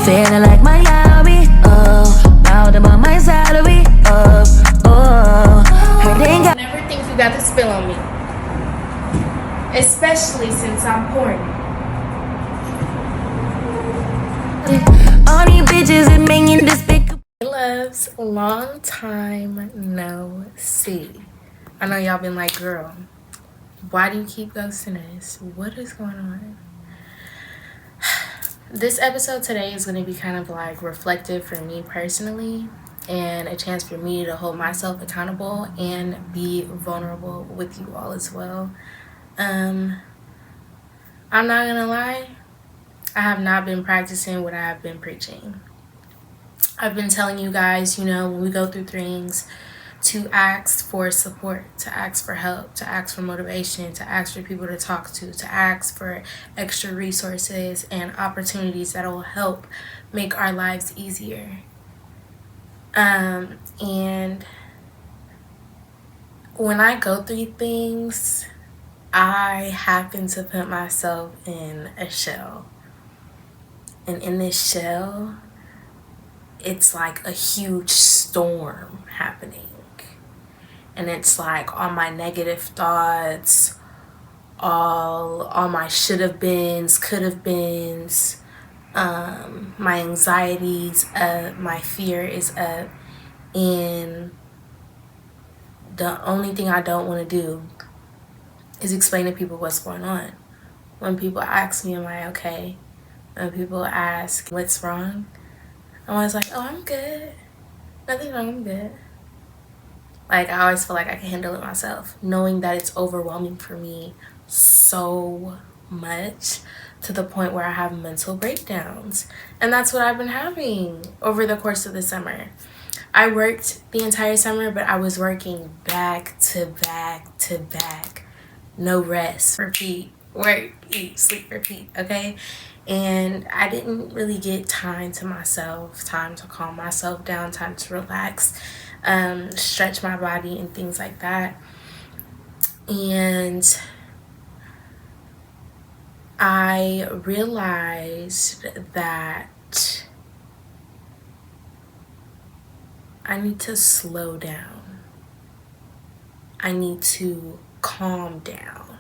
Feeling like my lobby, oh. Now them on my salary, oh, oh. Hurting. Never think you got to spill on me. Especially since I'm porn. All these bitches and minging despicable. Hey loves, long time no see. I know y'all been like, girl, why do you keep ghosting us? What is going on? This episode today is going to be kind of like reflective for me personally, and a chance for me to hold myself accountable and be vulnerable with you all as well. I'm not gonna lie, I have not been practicing what I have been preaching. I've been telling you guys, when we go through things, to ask for support, to ask for help, to ask for motivation, to ask for people to talk to ask for extra resources and opportunities that will help make our lives easier. And when I go through things, I happen to put myself in a shell. And in this shell, it's like a huge storm happening. And it's like all my negative thoughts, all my should have beens, could have beens, my anxieties up, my fear is up, and the only thing I don't want to do is explain to people what's going on. When people ask me, am I okay? When people ask what's wrong, I'm always like, oh, I'm good. Nothing wrong, I'm good. Like, I always feel like I can handle it myself, knowing that it's overwhelming for me so much to the point where I have mental breakdowns. And that's what I've been having over the course of the summer. I worked the entire summer, but I was working back to back to back. No rest, repeat, work, eat, sleep, repeat, okay? And I didn't really get time to myself, time to calm myself down, time to relax, stretch my body and things like that. And I realized that I need to slow down. I need to calm down.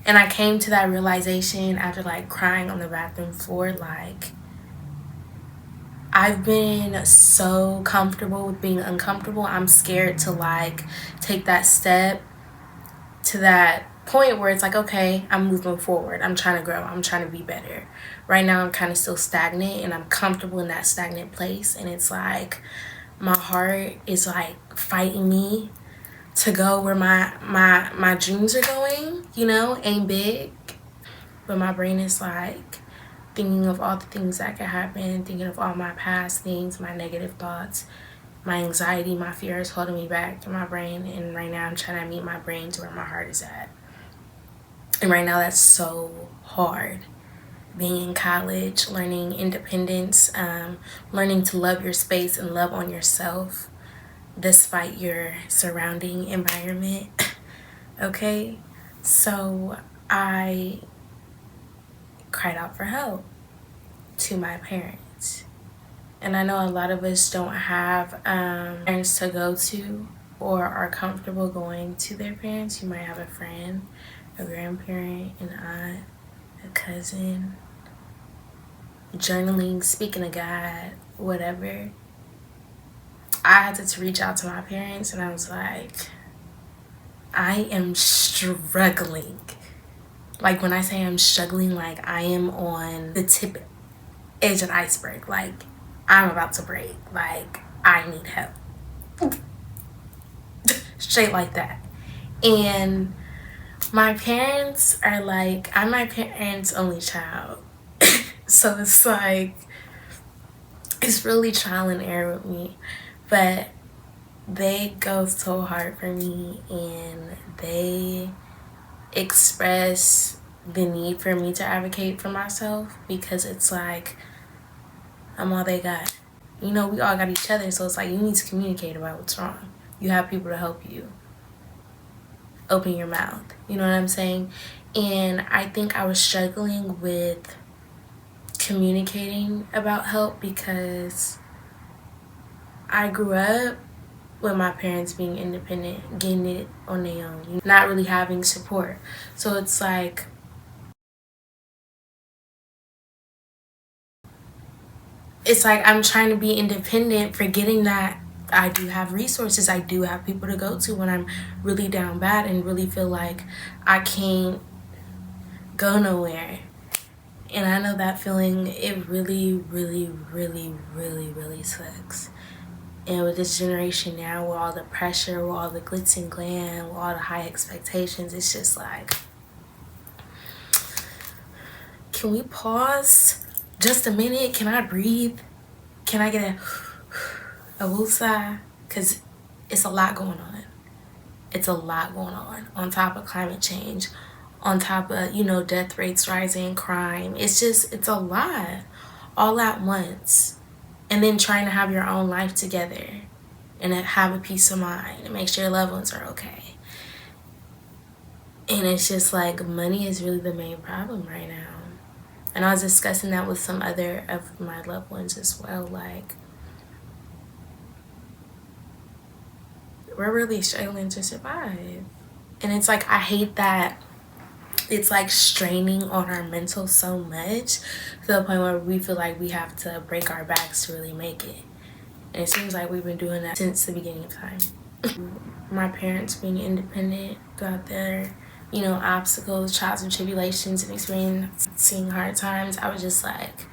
And I came to that realization after like crying on the bathroom floor. Like, I've been so comfortable with being uncomfortable. I'm scared to like take that step to that point where it's like, okay, I'm moving forward. I'm trying to grow. I'm trying to be better. Right now, I'm kind of still stagnant, and I'm comfortable in that stagnant place. And it's like my heart is like fighting me to go where my dreams are going, aim big. But my brain is like thinking of all the things that could happen, thinking of all my past things, my negative thoughts, my anxiety, my fear is holding me back in my brain. And right now I'm trying to meet my brain to where my heart is at. And right now that's so hard. Being in college, learning independence, learning to love your space and love on yourself despite your surrounding environment. Okay, so I cried out for help to my parents. And I know a lot of us don't have parents to go to or are comfortable going to their parents. You might have a friend, a grandparent, an aunt, a cousin, journaling, speaking to God, whatever. I had to reach out to my parents, and I was like, I am struggling. Like, when I say I'm struggling, like, I am on the tip edge of the iceberg. Like, I'm about to break. Like, I need help. Straight like that. And my parents are like, I'm my parents' only child. So it's like, it's really trial and error with me. But they go so hard for me, and they express the need for me to advocate for myself, because it's like, I'm all they got. We all got each other, so it's like, you need to communicate about what's wrong. You have people to help you. Open your mouth. You know what I'm saying? And I think I was struggling with communicating about help, because I grew up with my parents being independent, getting it on their own, not really having support. So it's like I'm trying to be independent, forgetting that I do have resources. I do have people to go to when I'm really down bad and really feel like I can't go nowhere. And I know that feeling, it really, really, really, really, really sucks. And with this generation now, with all the pressure, with all the glitz and glam, with all the high expectations, it's just like, can we pause just a minute? Can I breathe? Can I get a woosah? Because it's a lot going on. It's a lot going on top of climate change, on top of, death rates rising, crime. It's a lot all at once. And then trying to have your own life together and have a peace of mind and make sure your loved ones are okay. And it's just like, money is really the main problem right now. And I was discussing that with some other of my loved ones as well. Like, we're really struggling to survive. And it's like, I hate that it's like straining on our mental so much to the point where we feel like we have to break our backs to really make it. And it seems like we've been doing that since the beginning of time. My parents being independent throughout their, obstacles, trials and tribulations, and experiencing hard times, I was just like,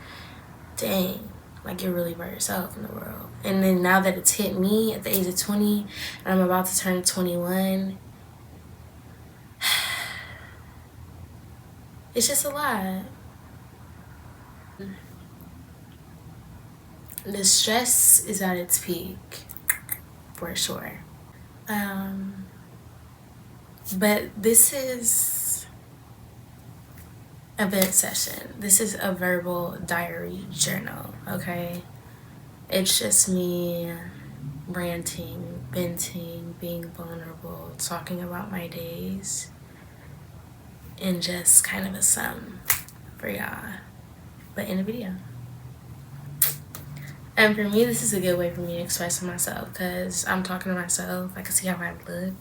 dang, like, you're really by yourself in the world. And then now that it's hit me at the age of 20 and I'm about to turn 21, it's just a lot. The stress is at its peak, for sure. But this is a vent session. This is a verbal diary journal, okay? It's just me ranting, venting, being vulnerable, talking about my days, and just kind of a sum for y'all, but in a video. And for me, this is a good way for me to express myself, because I'm talking to myself. I can see how I look,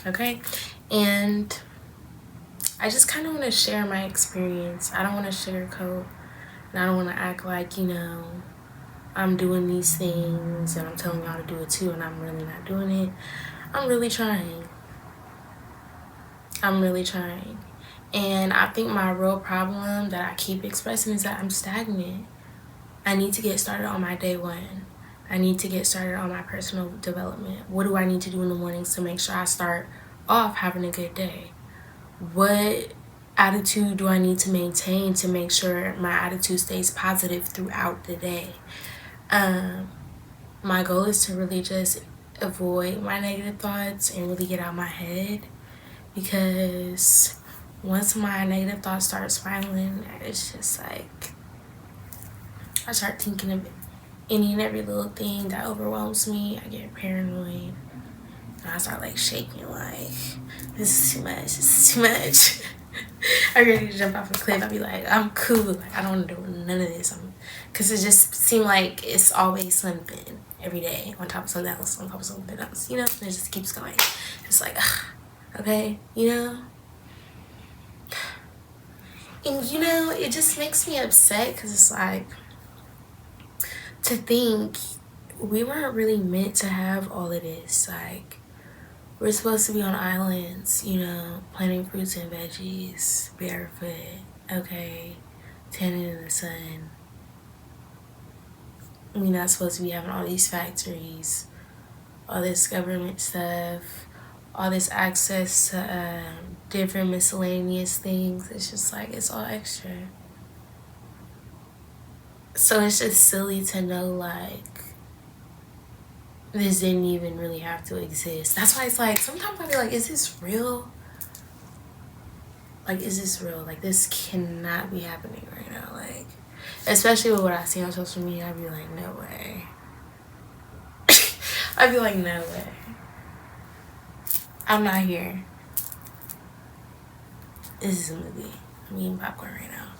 okay? And I just kind of want to share my experience. I don't want to sugarcoat, and I don't want to act like, I'm doing these things and I'm telling y'all to do it too, and I'm really not doing it. I'm really trying. And I think my real problem that I keep expressing is that I'm stagnant. I need to get started on my day one. I need to get started on my personal development. What do I need to do in the mornings to make sure I start off having a good day? What attitude do I need to maintain to make sure my attitude stays positive throughout the day? My goal is to really just avoid my negative thoughts and really get out of my head, because once my negative thoughts start spiraling, it's just like I start thinking of any and every little thing that overwhelms me. I get paranoid. And I start like shaking, like, this is too much. I'm ready to jump off a cliff. I'll be like, I'm cool. Like, I don't want to do none of this. Because it just seems like it's always something every day on top of something else, on top of something else, And it just keeps going. It's like, okay, And, it just makes me upset, because it's like, to think we weren't really meant to have all of this. Like, we're supposed to be on islands, planting fruits and veggies, barefoot, okay, tanning in the sun. We're not supposed to be having all these factories, all this government stuff, all this access to different miscellaneous things. It's just like, it's all extra. So it's just silly to know, like, this didn't even really have to exist. That's why it's like, sometimes I be like, is this real? Like, is this real? Like, this cannot be happening right now. Like, especially with what I see on social media, I'd be like, no way. I'd be like, no way. I'm not here. This is a movie. I'm eating popcorn right now.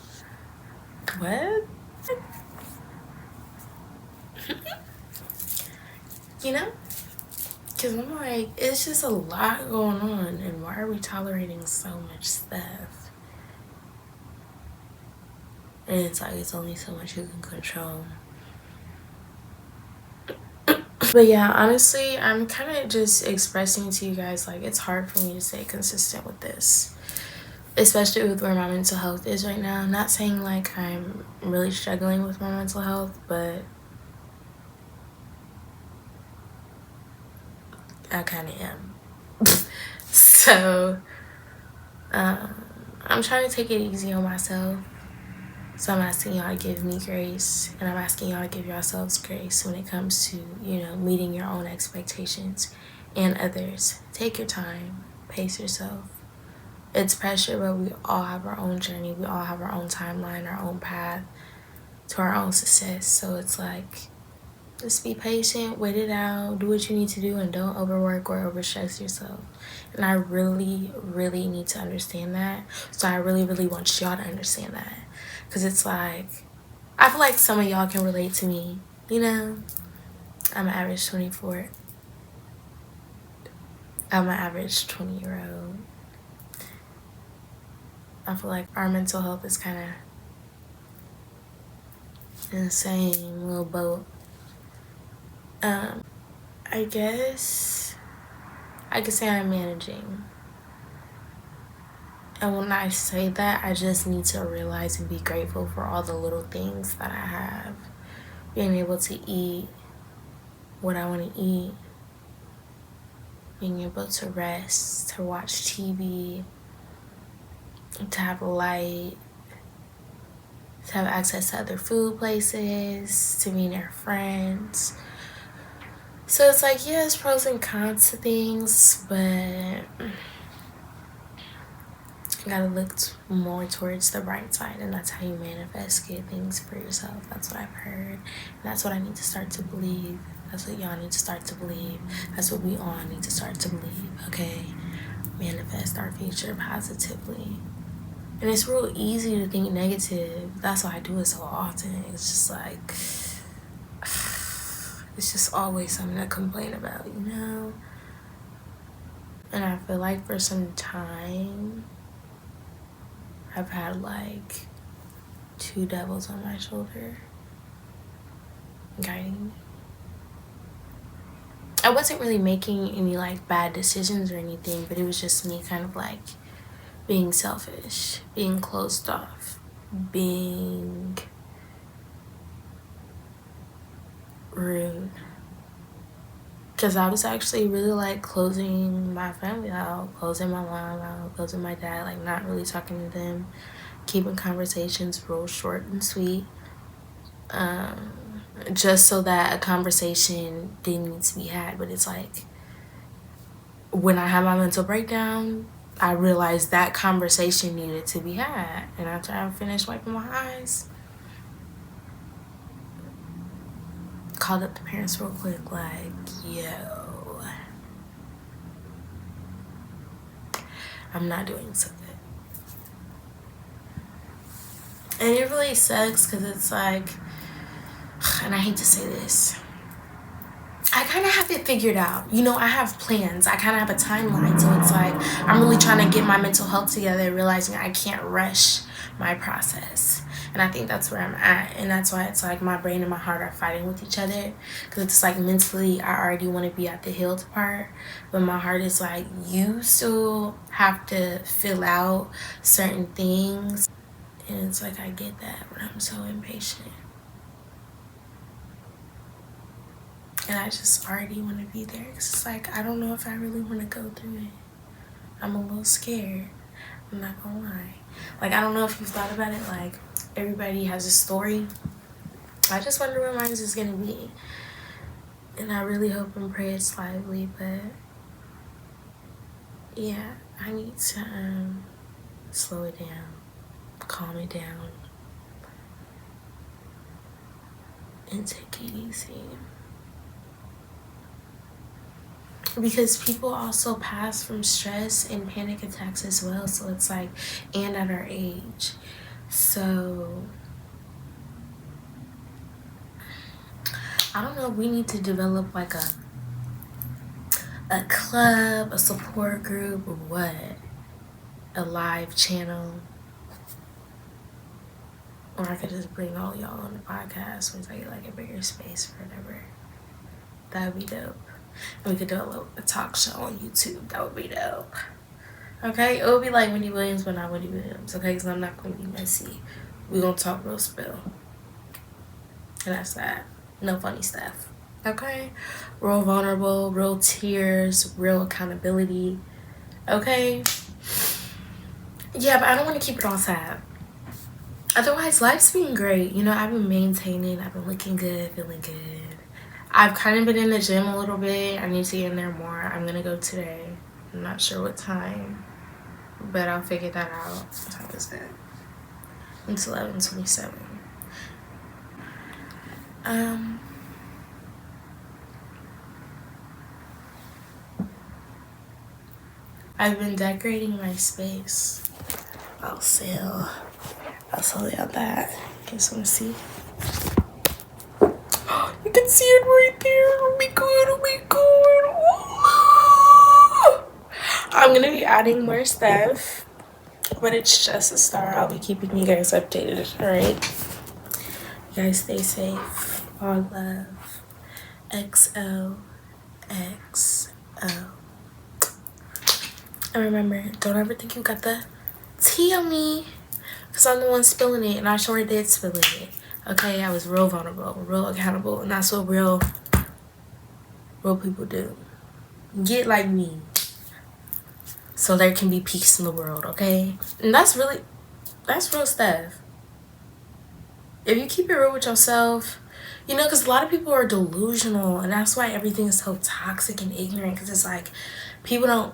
what? You know? Because I'm like, it's just a lot going on, and why are we tolerating so much stuff? And it's like, it's only so much you can control. But yeah, honestly, I'm kind of just expressing to you guys, like, it's hard for me to stay consistent with this, especially with where my mental health is right now. I'm not saying like I'm really struggling with my mental health, but I kind of am. So I'm trying to take it easy on myself. So I'm asking y'all to give me grace, and I'm asking y'all to give yourselves grace when it comes to, you know, meeting your own expectations and others. Take your time, pace yourself. It's pressure, but we all have our own journey. We all have our own timeline, our own path to our own success. So it's like, just be patient, wait it out, do what you need to do, and don't overwork or overstress yourself. And I really, really need to understand that. So I really, really want y'all to understand that. Because it's like, I feel like some of y'all can relate to me. You know, I'm an average 24. I'm an average 20-year-old. I feel like our mental health is kind of in the same little boat. I guess I could say I'm managing. And when I say that, I just need to realize and be grateful for all the little things that I have. Being able to eat what I want to eat. Being able to rest, to watch TV, to have light, to have access to other food places, to meet our friends. So it's like, yeah, there's pros and cons to things, but you gotta look more towards the bright side, and that's how you manifest good things for yourself. That's what I've heard, and that's what I need to start to believe. That's what y'all need to start to believe. That's what we all need to start to believe, okay? Manifest our future positively. And it's real easy to think negative. That's why I do it so often. It's just like, it's just always something to complain about, you know? And I feel like for some time, I've had like 2 devils on my shoulder guiding me. I wasn't really making any like bad decisions or anything, but it was just me kind of like being selfish, being closed off, being rude. Because I was actually really like closing my family out, closing my mom out, closing my dad, like not really talking to them, keeping conversations real short and sweet. Just so that a conversation didn't need to be had. But it's like, when I had my mental breakdown, I realized that conversation needed to be had. And after I finished wiping my eyes, called up the parents real quick, like, yo, I'm not doing so good. And it really sucks because it's like, and I hate to say this, I kind of have it figured out. You know, I have plans. I kind of have a timeline. So it's like, I'm really trying to get my mental health together, realizing I can't rush my process. And I think that's where I'm at. And that's why it's like my brain and my heart are fighting with each other. Because it's like mentally, I already want to be at the healed part. But my heart is like, you still have to fill out certain things. And it's like, I get that, but I'm so impatient. And I just already want to be there. It's like, I don't know if I really want to go through it. I'm a little scared. I'm not gonna lie. Like, I don't know if you've thought about it. Like, everybody has a story. I just wonder where mine is gonna be. And I really hope and pray it's lively. But yeah, I need to slow it down, calm it down, and take it easy. Because people also pass from stress and panic attacks as well. So it's like, and at our age. So I don't know if we need to develop like a club, a support group, or what? A live channel. Or I could just bring all y'all on the podcast once I get like a bigger space or whatever. That would be dope. And we could do a talk show on YouTube. That would be dope. Okay? It would be like Wendy Williams, but not Wendy Williams. Okay? Because I'm not going to be messy. We're going to talk real spill. And that's that. No funny stuff. Okay? Real vulnerable, real tears, real accountability. Okay? Yeah, but I don't want to keep it all sad. Otherwise, life's been great. You know, I've been maintaining. I've been looking good, feeling good. I've kind of been in the gym a little bit. I need to get in there more. I'm going to go today. I'm not sure what time, but I'll figure that out. What time is it? It's 11:27. I've been decorating my space. I'll tell y'all that. You guys want to see? You can see it right there. Oh my god, oh my god. Oh. I'm gonna be adding more stuff, but it's just a start. I'll be keeping you guys updated, alright? You guys stay safe. All love. XOXO. And remember, don't ever think you got the tea on me, because I'm the one spilling it, and I sure did spill it. Okay, I was real vulnerable, real accountable, and that's what real people do. Get like me, so there can be peace in the world, okay? And that's real stuff. If you keep it real with yourself, you know, because a lot of people are delusional, and that's why everything is so toxic and ignorant, because it's like, people are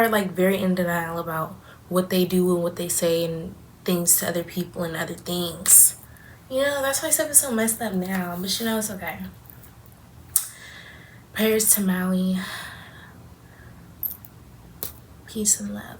like very in denial about what they do and what they say and things to other people and other things. You know, that's why stuff is so messed up now. But you know, it's okay. Prayers to Maui. Peace and love.